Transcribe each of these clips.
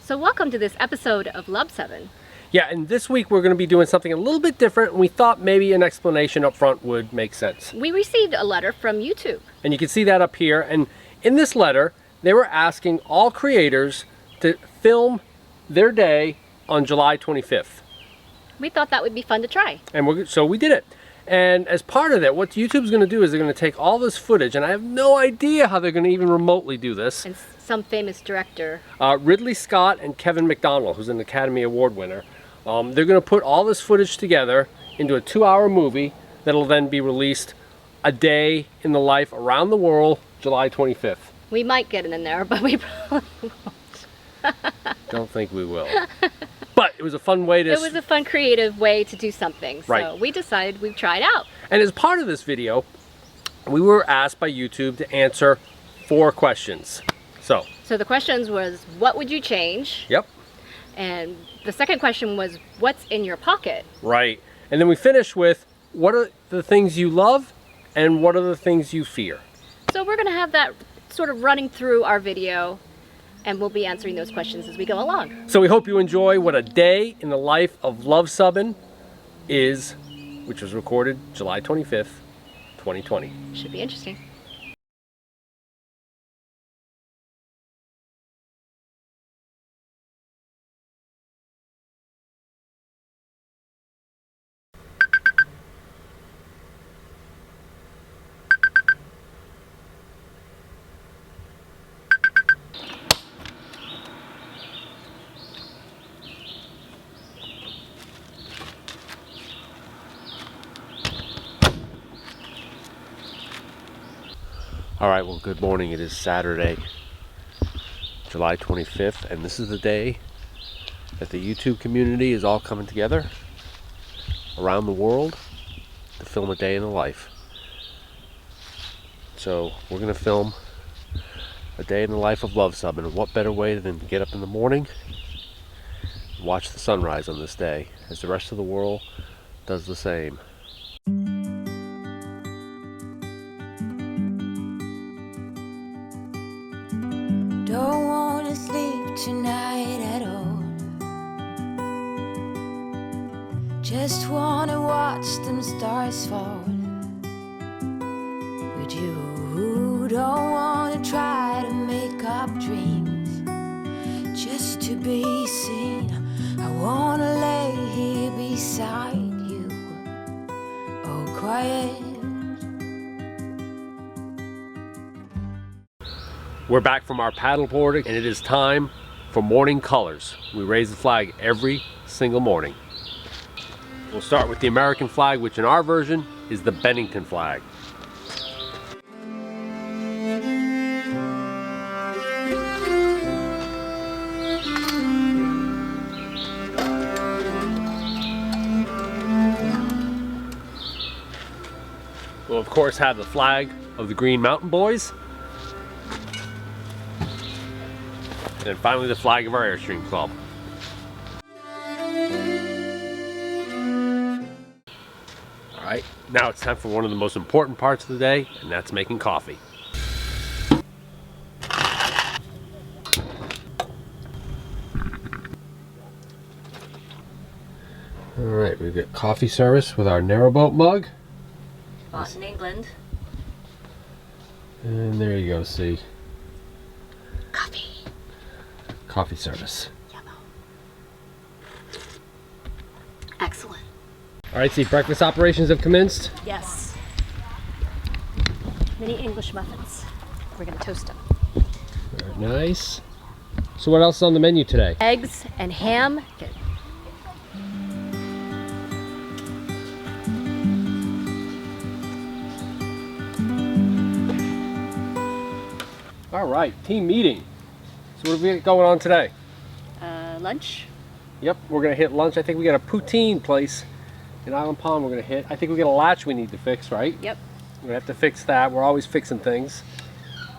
So welcome to this episode of Luv Subbin. Yeah, and this week we're going to be doing something a little bit different, and we thought maybe an explanation up front would make sense. We received a letter from YouTube. And you can see that up here, and in this letter, they were asking all creators to film their day on July 25th. We thought that would be fun to try. And so we did it. And as part of that, what YouTube's going to do is they're going to take all this footage, and I have no idea how they're going to even remotely do this. And some famous director. Ridley Scott and Kevin McDonald, who's an Academy Award winner. They're going to put all this footage together into a 2-hour movie that'll then be released a day in the life around the world, July 25th. We might get it in there, but we probably won't. Don't think we will. But it was a fun way to... It was a fun, creative way to do something. Right. So we decided we'd try it out. And as part of this video, we were asked by YouTube to answer 4 questions. So the questions was, what would you change? Yep. And the second question was, what's in your pocket? Right. And then we finished with, what are the things you love and what are the things you fear? So we're going to have that sort of running through our video, and we'll be answering those questions as we go along. So we hope you enjoy what a day in the life of Luv Subbin is, which was recorded July 25th, 2020. Should be interesting. All right, well, good morning. It is Saturday, July 25th, and this is the day that the YouTube community is all coming together around the world to film a day in the life. So we're going to film a day in the life of Luv Subbin, and what better way than to get up in the morning and watch the sunrise on this day as the rest of the world does the same. Don't wanna sleep tonight at all. Just wanna watch them stars fall. With you, don't wanna try to make up dreams just to be seen. I wanna lay here beside you, oh quiet. We're back from our paddleboarding, and it is time for morning colors. We raise the flag every single morning. We'll start with the American flag, which in our version is the Bennington flag. We'll of course have the flag of the Green Mountain Boys. And finally the flag of our Airstream Club. Alright, now it's time for one of the most important parts of the day, and that's making coffee. Alright, we've got coffee service with our narrowboat mug. Bought in England. And there you go, see. Coffee. Coffee service. Yellow. Excellent. Alright, see, breakfast operations have commenced. Yes. Mini English muffins. We're going to toast them. Very nice. So what else is on the menu today? Eggs and ham. Alright, team meeting. So what have we got going on today? Lunch. Yep, we're going to hit lunch. I think we got a poutine place in Island Pond we're going to hit. I think we got a latch we need to fix, right? Yep. We're going to have to fix that. We're always fixing things.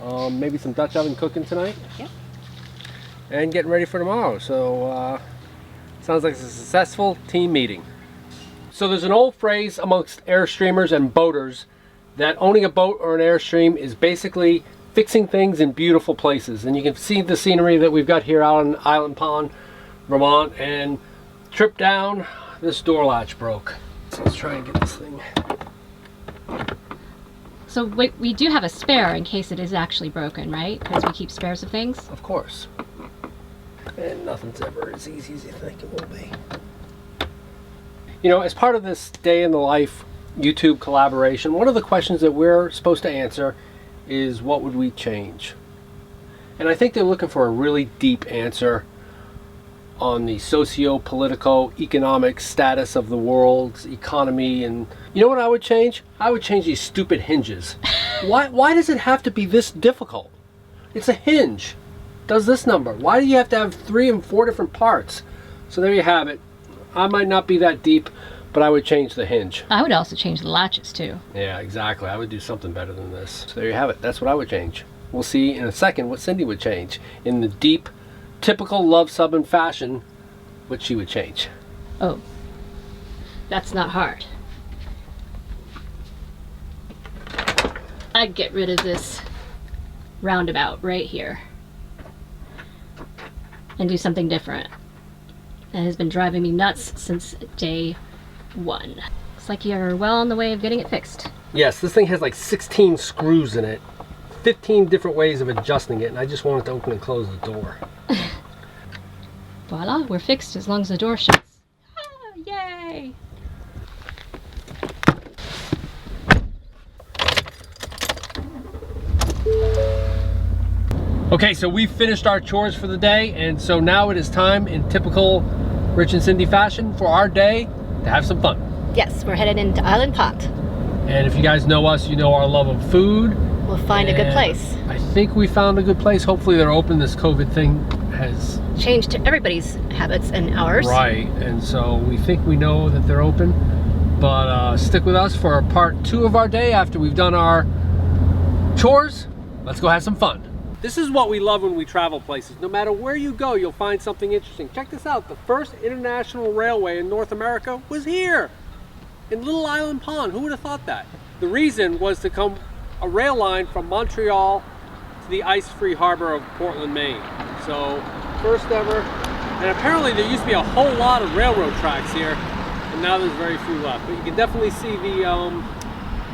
Maybe some Dutch oven cooking tonight. Yep. And getting ready for tomorrow. So, sounds like it's a successful team meeting. So there's an old phrase amongst Airstreamers and boaters that owning a boat or an Airstream is basically fixing things in beautiful places. And you can see the scenery that we've got here out on Island Pond, Vermont, and trip down, this door latch broke. So let's try and get this thing. So we do have a spare in case it is actually broken, right? Because we keep spares of things. Of course. And nothing's ever as easy as you think it will be. You know, as part of this day in the life YouTube collaboration, one of the questions that we're supposed to answer is what would we change? And I think they're looking for a really deep answer on the socio-political, economic status of the world's economy. And you know what I would change? I would change these stupid hinges. Why does it have to be this difficult? It's a hinge. Does this number. Why do you have to have 3 and 4 different parts? So there you have it. I might not be that deep, but I would change the hinge. I would also change the latches too. Yeah, exactly. I would do something better than this. So there you have it. That's what I would change. We'll see in a second what Cindy would change. In the deep, typical Luv Subbin fashion, what she would change. Oh, that's not hard. I'd get rid of this roundabout right here and do something different. That has been driving me nuts since day 1. Looks like you're well on the way of getting it fixed. Yes, this thing has like 16 screws in it, 15 different ways of adjusting it, and I just wanted to open and close the door. Voila, we're fixed as long as the door shuts. Ah, yay! Okay, so we finished our chores for the day, and so now it is time, in typical Rich and Cindy fashion, for our day to have some fun. Yes, we're headed into Island Pond. And if you guys know us, you know our love of food. We'll find a good place. I think we found a good place. Hopefully they're open. This COVID thing has changed everybody's habits and ours. Right, and so we think we know that they're open. But stick with us for part 2 of our day after we've done our chores. Let's go have some fun. This is what we love when we travel places. No matter where you go, you'll find something interesting. Check this out. The first international railway in North America was here in Little Island Pond. Who would have thought that? The reason was to come a rail line from Montreal to the ice-free harbor of Portland, Maine. So first ever. And apparently there used to be a whole lot of railroad tracks here, and now there's very few left. But you can definitely see the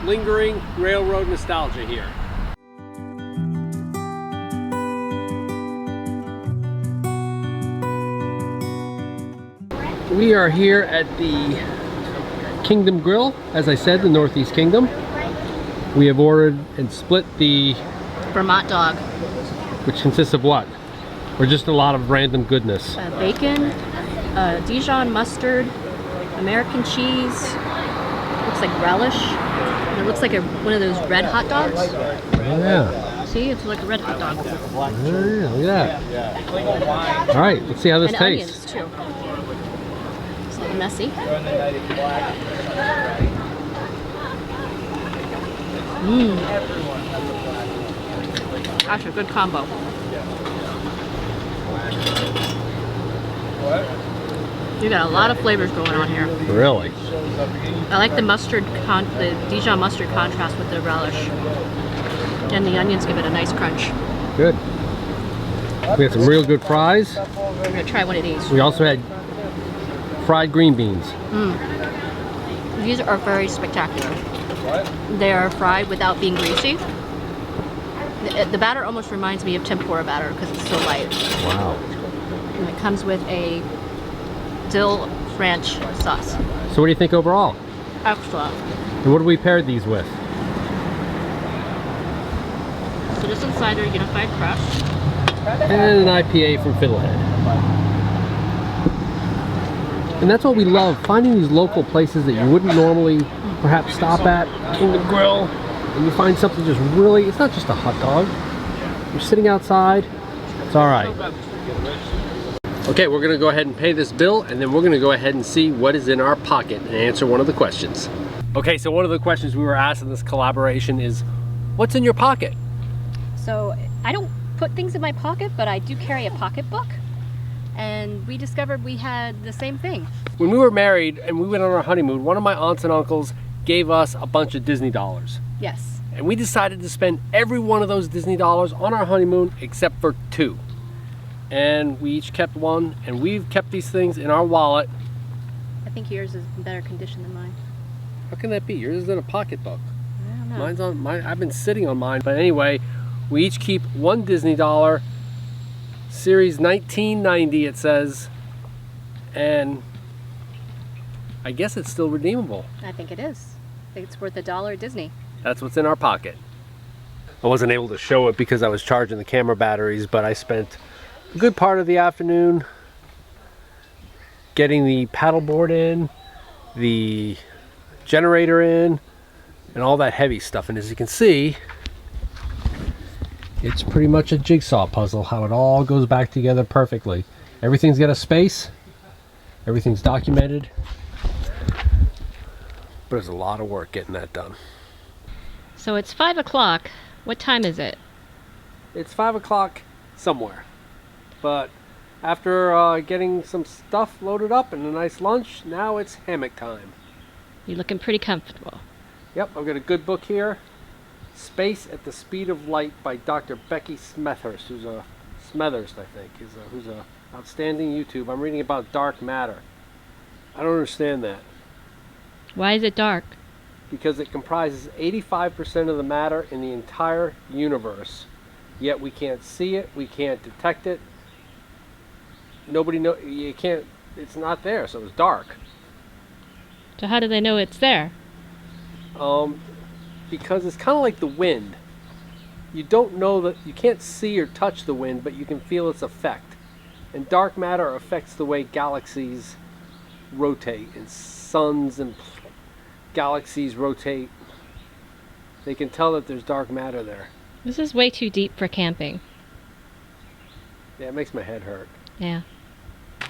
lingering railroad nostalgia here. We are here at the Kingdom Grill, as I said, the Northeast Kingdom. We have ordered and split the Vermont dog, which consists of what? Or just a lot of random goodness? Bacon, Dijon mustard, American cheese, looks like relish, and it looks like one of those red hot dogs. Oh, yeah. See, it's like a red hot dog. Oh, yeah, look at that. All right, let's see how this and tastes. Onions too. It's a little messy. That's a good combo. You got a lot of flavors going on here. Really? I like the mustard, the Dijon mustard contrast with the relish. And the onions give it a nice crunch. Good. We had some real good fries. We're gonna try one of these. We also had fried green beans. These are very spectacular. They are fried without being greasy. The batter almost reminds me of tempura batter because it's so light. Wow. And it comes with a dill ranch sauce. So what do you think overall? Excellent. And what do we pair these with? So this is cider unified crust. And an IPA from Fiddlehead. And that's what we love, finding these local places that you wouldn't normally perhaps stop at, Kingdom Grill, and you find something just really, it's not just a hot dog. You're sitting outside, it's all right. Okay, we're gonna go ahead and pay this bill, and then we're gonna go ahead and see what is in our pocket and answer one of the questions. Okay, so one of the questions we were asked in this collaboration is, what's in your pocket? So I don't put things in my pocket, but I do carry a pocketbook. And we discovered we had the same thing. When we were married and we went on our honeymoon, one of my aunts and uncles gave us a bunch of Disney dollars. Yes. And we decided to spend every one of those Disney dollars on our honeymoon except for 2. And we each kept one, and we've kept these things in our wallet. I think yours is in better condition than mine. How can that be? Yours is in a pocketbook. I don't know. Mine's on mine. I've been sitting on mine. But anyway, we each keep one Disney dollar, series 1990 it says, and I guess it's still redeemable. I think it is. I think it's worth $1 at Disney. That's what's in our pocket. I wasn't able to show it because I was charging the camera batteries, but I spent a good part of the afternoon getting the paddleboard in, the generator in, and all that heavy stuff. And as you can see, it's pretty much a jigsaw puzzle, how it all goes back together perfectly. Everything's got a space, everything's documented, but there's a lot of work getting that done. So it's 5 o'clock. What time is it? It's 5 o'clock somewhere, but after getting some stuff loaded up and a nice lunch, now it's hammock time. You're looking pretty comfortable. Yep, I've got a good book here, Space at the Speed of Light by Dr. Becky Smethurst, who's a Smethurst, I think, who's a outstanding YouTube. I'm reading about dark matter. I don't understand that. Why is it dark? Because it comprises 85% of the matter in the entire universe. Yet we can't see it, we can't detect it. Nobody know, you can't, it's not there, so it's dark. So how do they know it's there? Because it's kind of like the wind. You don't know that, you can't see or touch the wind, but you can feel its effect. And dark matter affects the way galaxies rotate, and suns and galaxies rotate. They can tell that there's dark matter there. This is way too deep for camping. Yeah, it makes my head hurt. Yeah.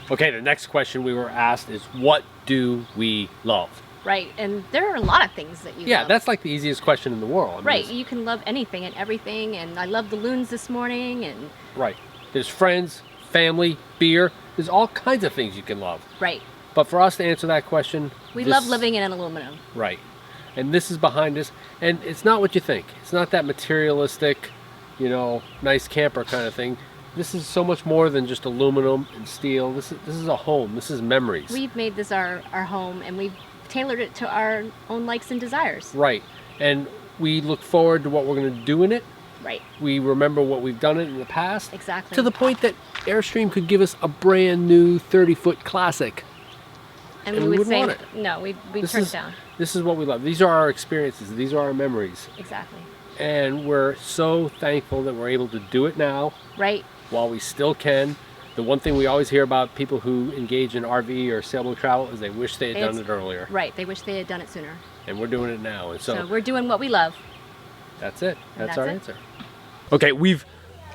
Okay, the next question we were asked is, what do we love? Right, and there are a lot of things that you Yeah, love. that's like the easiest question in the world. I mean, Right, you can love anything and everything, and I love the loons this morning, and... Right. There's friends, family, beer. There's all kinds of things you can love. Right. But for us to answer that question... We love living in an aluminum. Right. And this is behind us. And it's not what you think. It's not that materialistic, you know, nice camper kind of thing. This is so much more than just aluminum and steel. This is a home. This is memories. We've made this our home, and we've tailored it to our own likes and desires. Right. And we look forward to what we're going to do in it. Right. We remember what we've done in the past. Exactly. To the point that Airstream could give us a brand new 30-foot classic. And we we would wouldn't say, want it. no, we turn it down. This is what we love. These are our experiences. These are our memories. Exactly. And we're so thankful that we're able to do it now. Right. While we still can. The one thing we always hear about people who engage in RV or sailboat travel is they wish they had done it earlier. Right, they wish they had done it sooner. And we're doing it now. And so we're doing what we love. That's it. That's our answer. it. Okay, we've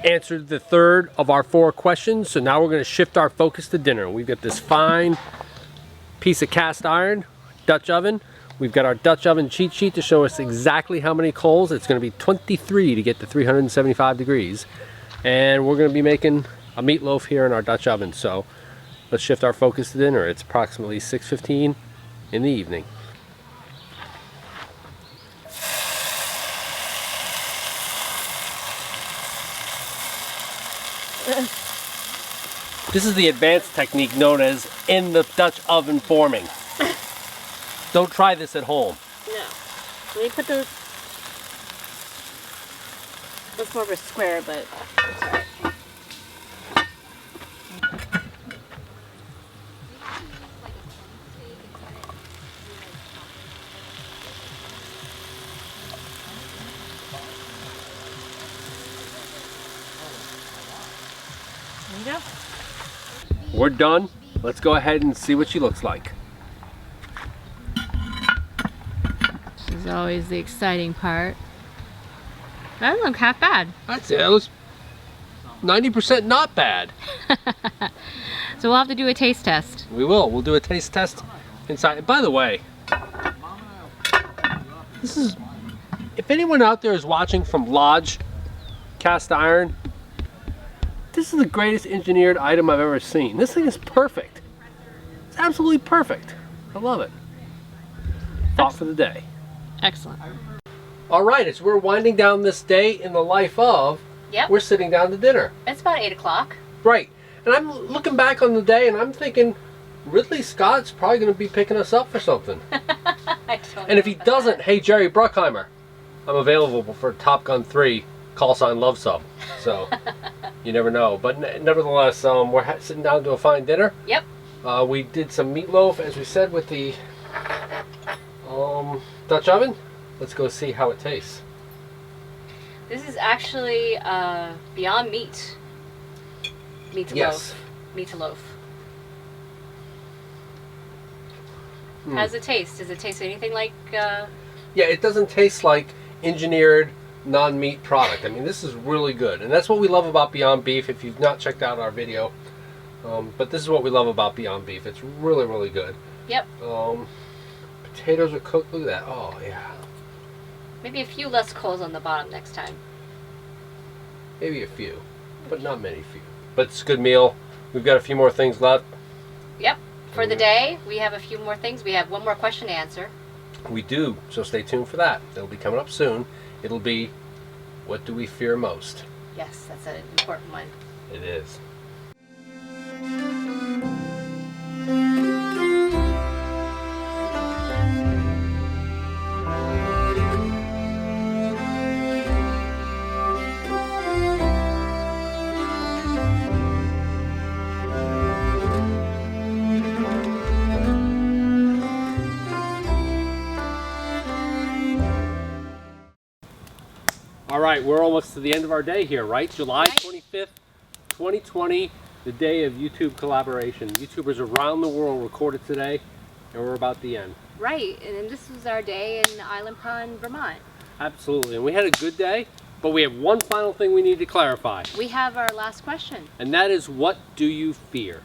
answered the third of our 4 questions. So now we're going to shift our focus to dinner. We've got this fine piece of cast iron Dutch oven. We've got our Dutch oven cheat sheet to show us exactly how many coals. It's going to be 23 to get to 375 degrees. And we're going to be making a meatloaf here in our Dutch oven. So let's shift our focus to dinner. It's approximately 6:15 in the evening. This is the advanced technique known as in the Dutch oven forming. Don't try this at home. No. Let me put the... It's more of a square, but it's alright. There you go. We're done. Let's go ahead and see what she looks like. This is always the exciting part. That doesn't look half bad. I'd say that was 90% not bad. So we'll have to do a taste test. We will. We'll do a taste test inside. And by the way, this is, if anyone out there is watching from Lodge Cast Iron, this is the greatest engineered item I've ever seen. This thing is perfect. It's absolutely perfect. I love it. Thought for the day. Excellent. All right, as we're winding down this day in the life of, Yep. we're sitting down to dinner. It's about 8 o'clock. Right. And I'm looking back on the day and I'm thinking, Ridley Scott's probably going to be picking us up for something. And if he doesn't, hey, Jerry Bruckheimer, I'm available for Top Gun 3, call sign Love Sub. So, you never know. But nevertheless, we're sitting down to a fine dinner. Yep. We did some meatloaf, as we said, with the Dutch oven. Let's go see how it tastes. This is actually Beyond Meat. Meat to loaf. Meat to loaf. How does it taste? Does it taste anything like... Yeah, it doesn't taste like engineered non-meat product. I mean, this is really good. And that's what we love about Beyond Beef, if you've not checked out our video. But this is what we love about Beyond Beef. It's really, really good. Yep. Potatoes are cooked. Look at that. Oh, yeah. Maybe a few less coals on the bottom next time. Maybe a few, but not many few. But it's a good meal. We've got a few more things left. Yep. For the day, we have a few more things. We have one more question to answer. We do, so stay tuned for that. It'll be coming up soon. It'll be, what do we fear most? Yes, that's an important one. It is. All right, we're almost to the end of our day here, right? July 25th, 2020, the day of YouTube collaboration. YouTubers around the world recorded today, and we're about the end. Right, and this was our day in Island Pond, Vermont. Absolutely, and we had a good day, but we have one final thing we need to clarify. We have our last question. And that is, what do you fear?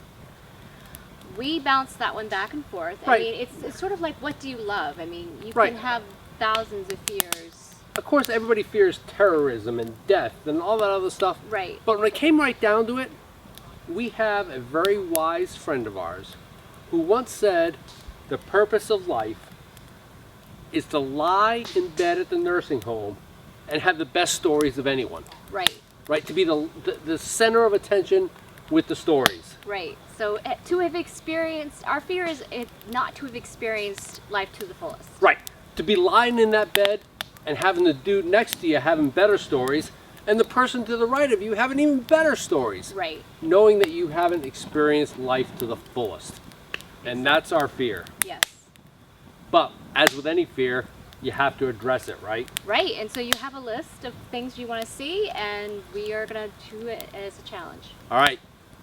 We bounced that one back and forth. Right. I mean, it's sort of like, what do you love? I mean, you Right. can have thousands of fears. Of course, everybody fears terrorism and death and all that other stuff. Right. But when it came right down to it, we have a very wise friend of ours who once said, the purpose of life is to lie in bed at the nursing home and have the best stories of anyone. Right. Right? To be the center of attention with the stories. Right. So to have experienced, our fear is not to have experienced life to the fullest. Right. To be lying in that bed and having the dude next to you having better stories, and the person to the right of you having even better stories. Right. Knowing that you haven't experienced life to the fullest. And that's our fear. Yes. But, as with any fear, you have to address it, right? Right, and so you have a list of things you want to see, and we are going to do it as a challenge. All right.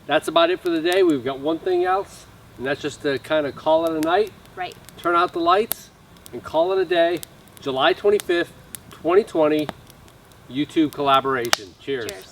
That's about it for the day. We've got one thing else, and that's just to kind of call it a night. Right. Turn out the lights, and call it a day. July 25th, 2020, YouTube collaboration. Cheers. Cheers.